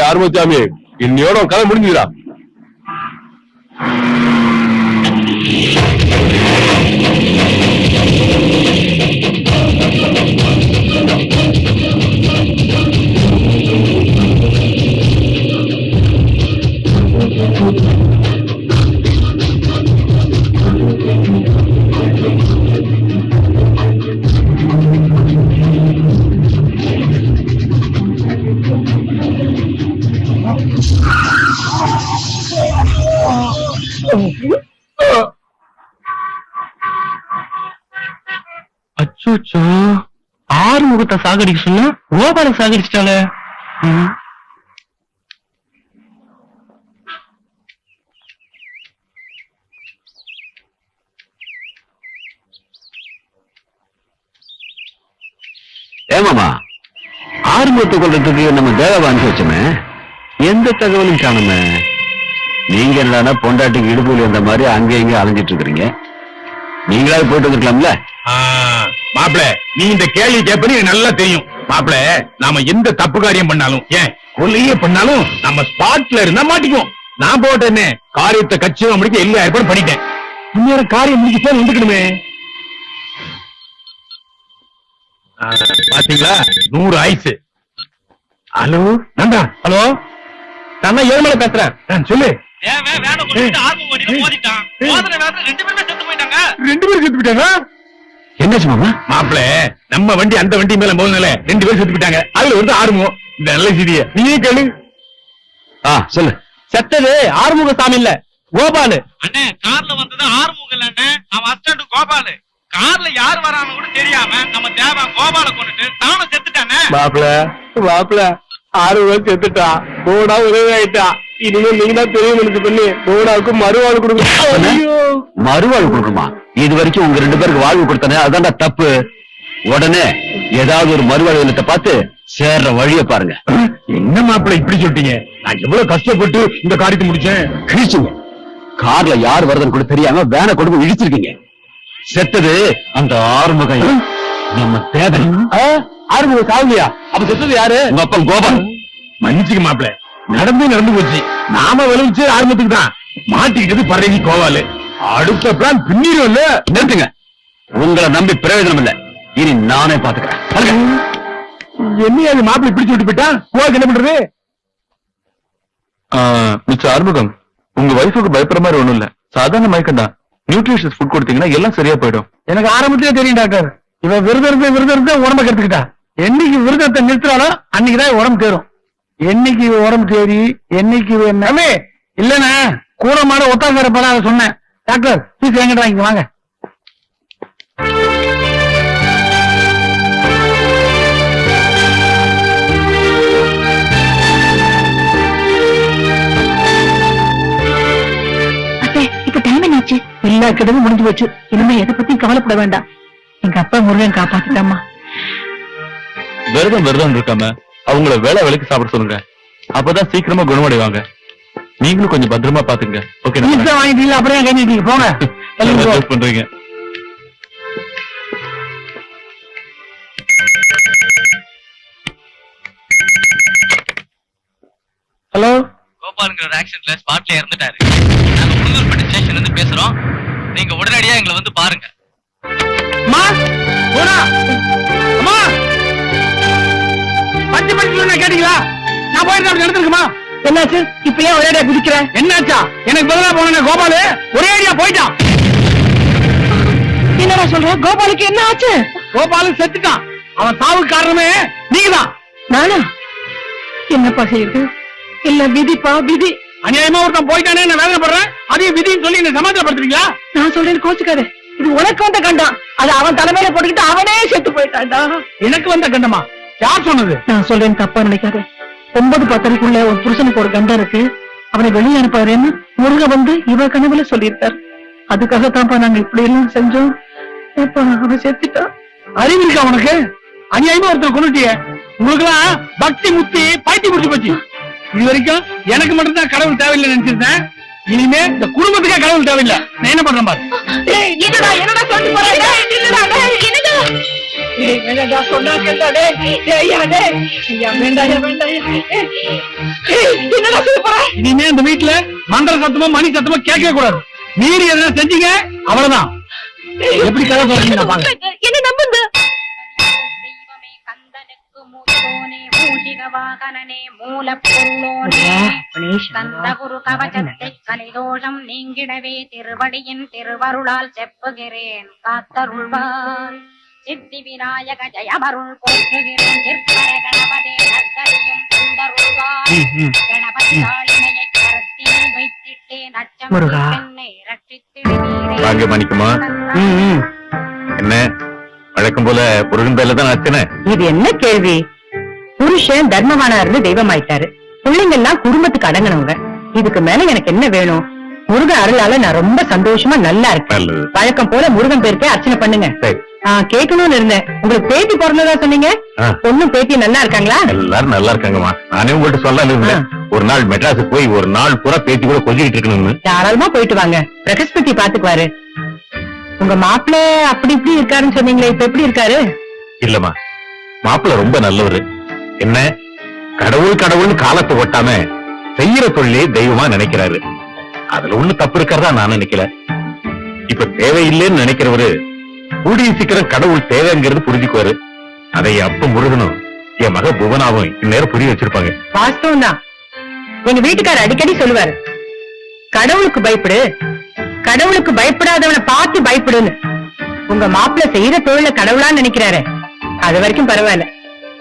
ஆறுமுகசாமி, இன்னையோட கதை முடிஞ்சுதா? அச்சோ, ஆறுமுகத்தை சாகடிக்க சொன்னா கோபால சாகடிச்சிட்டால. ஏமாமா, ஆறுமுகத்தை கொள்றதுக்கு நம்ம தேவ அனுப்பி வச்சோமே, எந்த தகவலும் காணுமே. நீங்க என்னன்னா பொண்டாட்டிக்கு இடுப்புல இருந்த மாதிரி அங்க இங்க அலைஞ்சிட்டு இருக்கிறீங்க. நீங்களாவது போயிட்டு வந்துருக்கலாம்ல. மாப்பிள, நீ இந்த கேள்வி கேட்பது நல்லா தெரியும். மாப்பிள, நாம எந்த தப்பு காரியம் பண்ணாலும், ஏன் கொலையே பண்ணாலும் நம்ம ஸ்பாட்ல இருந்தா மாட்டிக்குவோம். நான் போட்டேன்னு காரியத்தை கட்சியா முடிக்க எல்லா ஏற்பாடும் பண்ணிட்டேன். இன்னொரு காரியம் முடிக்க வந்துக்கணுமே. பாத்தீங்களா, 100 ஆயிடுச்சு. ஹலோ நந்தா, ஹலோ, நான் ஏழுமலை பேசுறேன். சொல்லு. ரெண்டு பேரும் செத்து போயிட்டாங்க. என்னாச்சு மாமா? மாப்பிள, நம்ம வண்டி அந்த வண்டி மேல போனதுனால 2 பேரும் செத்து போயிட்டாங்க. அதுல வந்து ஆறுமுகம். இந்த நல்ல செய்திய நீயே கேளு. சொல்லு. செத்தது ஆறுமுகசாமி இல்ல, கோபாலு. அண்ணே, கார்ல வந்தது ஆறுமுகம் இல்ல அண்ணே, அவன் அசிஸ்டன்ட் கோபாலு. கார்ல யார் வரான்னு கூட தெரியாம நம்ம தேவா கோபால கொண்டுட்டு தானும் செத்துட்டானே. மாப்பிள, ஆறுமுகம் செத்துட்டா. போடா உதவி ஆயிட்டா. இனிமே நீங்க தான் பெரிய மனுஷன் பண்ணி போடாவுக்கு மறுவாழ்வு கொடுக்கணும். மறுவாழ்வு கொடுக்கணுமா? இது வரைக்கும் உங்க 2 பேருக்கு வாழ்வு கொடுத்தானே, அதான்டா தப்பு. உடனே ஏதாவது ஒரு மறுவாழ்வு இல்லத்தை பார்த்து சேர்ற வழிய பாருங்க. என்ன மாப்பிள இப்படி சொல்லிட்டீங்க? நான் எவ்வளவு கஷ்டப்பட்டு இந்த காரியத்தை முடிச்சேன். கிழிச்சுங்க. கார்ல யார் வருதுன்னு கூட தெரியாம வேனை கொண்டு இடிச்சிருக்கீங்க. செத்தது அந்த ஆறுமுகம், நம்ம தேவன். ஆறுமுகம் சாவலியா? அப்ப செத்தது யாரு? உங்க அப்பா கோபால். மன்னிச்சுக்க மாப்பிள, நடந்து போச்சு. நாம விளைவிச்சு ஆரம்பத்துக்கு தான் மாட்டிக்கிட்டது பரங்கி கோவாலு. அடுத்த பிளான் பின்னிரும்ல. நிறுத்துங்க. உங்களை நம்பி பிரயோஜனம் இல்ல. இனி நானே பாத்துக்கிறேன். என்ன மாப்பிள இப்படி சொல்லிட்டு போயிட்டா? கோவாக்கு என்ன பண்றது? மிஸ்டர் ஆறுமுகம், உங்க வைஃபுக்கு பயப்படுற மாதிரி ஒண்ணும் இல்ல. சாதாரண மயக்கம்தான். நியூட்ரிஷியஸ் ஃபுட் கொடுத்தீங்கன்னா எல்லாம் சரியா போயிடும். எனக்கு ஆரம்பத்திலே தெரியும் டாக்டர். இவ விரதத்தை உடம்ப கெடுத்துக்கிட்டா. என்னைக்கு விரதத்தை நிறுத்துறாளோ அன்னைக்குதான் உடம்பு தேரும். என்னைக்கு உடம்பு தேறி என்னைக்கு என்னமே இல்லன்னா கூட மாட ஒத்தாசார படம் அதை சொன்னேன். டாக்டர் பீஸ் எங்கிட்ட இங்க வாங்க. இப்ப டைம் என்னாச்சு? எல்லா கிடமும் முடிஞ்சு போச்சு. இனிமே எதை பத்தியும் கவலைப்பட வேண்டாம். எங்க அப்பா முருகன் காப்பாத்திட்டாமா. விரதம் இருக்காம அவங்கள வேலைக்கு சாப்பிட சொல்லுங்க. அப்பதான் சீக்கிரமா குணமடைவாங்க. நீங்களும் கொஞ்சம் பத்திரமா பாத்துங்க. ஓகே, வாங்கிட்டீங்க அப்படியே கண்டிட்டீங்க. போங்க. பண்றீங்க. ஹலோ, கோபாலுங்கிற ஆக்சிடென்ட்ல ஸ்பாட்ல இறந்துட்டாரு. நாங்க முருங்கல்பட்டி ஸ்டேஷன்ல இருந்து பேசுறோம். நீங்க உடனடியா எங்களை வந்து பாருங்க. அம்மா, போடா. அம்மா, பச்சை பச்சை கேட்டீங்களா? நான் போயிருந்தேன் நடந்திருக்குமா? என்னாச்சு? இப்ப ஏன் ஒரே அடியா குதிக்கிறேன்? என்னாச்சா? எனக்கு பதிலா போன கோபாலு ஒரே அடியா போயிட்டான். என்னடா சொல்ற? கோபாலுக்கு என்ன ஆச்சு? கோபாலு செத்துட்டான். அவன் சாவுக்கு காரணமே நீங்கதான். நானா? என்னப்பா செய்யுது? இல்ல விதிப்பா, விதி. அநியாயமா ஒருத்தன் போயிட்டானே, நான் வேதனைப்படுறேன். அதையும் விதின்னு சொல்லி என்ன சமாதானப்படுத்துறீங்களா? நான் சொல்றேன், கோச்சுக்காரு. இது உனக்கு வந்த கண்டம். அது அவன் தலைமையில போட்டுக்கிட்டு அவனே செத்து போயிட்டான்டா. எனக்கு வந்த கண்டமா? யார் சொன்னது? நான் சொல்றேன், தப்பா நினைக்காத. 9:10 ஒரு புருஷனுக்கு ஒரு கண்டம் இருக்கு. அவனை வெளியே அனுப்பாருன்னு முருக வந்து இவ கனவுல சொல்லியிருக்கார். அதுக்காகத்தான்ப்பா நாங்க இப்படி எல்லாம் செஞ்சோம். அவன் செத்துட்டான். அறிவு இருக்கா உனக்கு? அநியாயமா ஒருத்தர் கொண்டுட்டிய. உங்களுக்குலாம் பக்தி முத்தி பைத்தி முடிச்சு போச்சு. இது வரைக்கும் எனக்கு மட்டும்தான் கடவுள் தேவையில்லை நினைச்சிருந்தேன். இனிமே இந்த குடும்பத்துக்கே கடவுள் தேவையில்லை. நான் என்ன பண்றேன் பாரு. வேண்டாம்டா, சொன்னா கேளுடா, டேய். ஐயா, டேய். ஐயா, வேண்டாம்யா, வேண்டாம்யா. என்னடா செய்ய போற? இனிமே இந்த வீட்டுல மண்டல சத்தமா மணி சத்தமா கேட்கவே கூடாது. மீறி எதனா செஞ்சீங்க அவ்வளவுதான். எப்படி கதை சொல்றீங்க நான் பாக்க. என்ன நம்புங்க. தெய்வமே கந்தனுக்கு மூத்தோனே மூஷிக வாகனனே மூலப்பொருளோனே கந்த குரு கவசத்தை கலிதோஷம் நீங்கிடவே திருவடியின் திருவருளால் செப்புகிறேன் காத்தருள்வார். சித்தி விநாயக ஜெயமருள் போற்றுகிறேன். சிற்பர கணபதே நற்கரியும் சுந்தருள்வார். கணபதி ஆளினையை கரத்தினில் வைத்திட்டேன் அச்சம் முருகா. என்னை ரட்சித்திடுவீரே. வாங்க மணிக்குமா. என்ன வழக்கம் போல முருகன் பேர்ல தான் அர்ச்சனை. இது என்ன கேள்வி? புருஷன் தர்மவானா இருந்து தெய்வமாயிட்டாரு. பிள்ளைங்க எல்லாம் குடும்பத்துக்கு அடங்கினவங்க. இதுக்கு மேல எனக்கு என்ன வேணும்? முருகன் அருளால நான் ரொம்ப சந்தோஷமா நல்லா இருக்கேன். நல்லது. வழக்கம் போல முருகன் பேருக்கே அர்ச்சனை பண்ணுங்க. சரி. கேட்கணும்னு இருந்தேன். உங்களுக்கு பேத்தி பிறந்ததா சொன்னீங்க. ஆ. பொண்ணும் பேத்தி நல்லா இருக்காங்களா? எல்லாரும் நல்லா இருக்காங்கம்மா. நானே உங்கள்ட்ட சொல்லல ஒரு நாள் மெட்ராஸுக்கு போய் ஒரு நாள் பூரா பேத்தி கூட கொஞ்சிட்டு இருக்கணும்னு. தாராளமா போயிட்டு வாங்க. பிரகஸ்பதி பாத்துக்குவாரு. உங்க மாப்பிள்ளை அப்படி இப்படி இருக்காருன்னு சொன்னீங்களே, இப்ப எப்படி இருக்காரு? இல்லம்மா, மாப்பிள்ள ரொம்ப நல்லவரு. என்ன கடவுள் கடவுள்னு காலத்தை ஒட்டாம செய்யற தொழிலே தெய்வமா நினைக்கிறாரு. அதுல ஒண்ணு தப்பு இருக்கிறதா நான் நினைக்கல. இப்ப தேவையில்லைன்னு நினைக்கிறவரு கூடிய சீக்கிரம் கடவுள் தேவைங்கிறது புரிஞ்சுக்குவாரு. அதை அப்ப முருகனும் என் மக புவனாவும் இந்நேரம் புரிய வச்சிருப்பாங்க. வாஸ்தவம் தான். எங்க வீட்டுக்காரர் அடிக்கடி சொல்லுவாரு, கடவுளுக்கு பயப்படு, கடவுளுக்கு பயப்படாதவனை பார்த்து பயப்படுன்னு. உங்க மாப்பிள்ளை செய்யற தொழில கடவுளா நினைக்கிறாரு. அது வரைக்கும் பரவாயில்ல.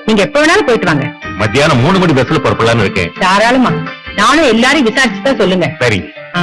நீங்க எப்ப வேணாலும் போயிட்டு வாங்க. மத்தியானம் 3 மணி பஸ்ல புறப்படலான்னு இருக்கேன். தாராளமா. நானும் எல்லாரையும் விசாரிச்சுதான் சொல்லுங்க. சரி. ஆ.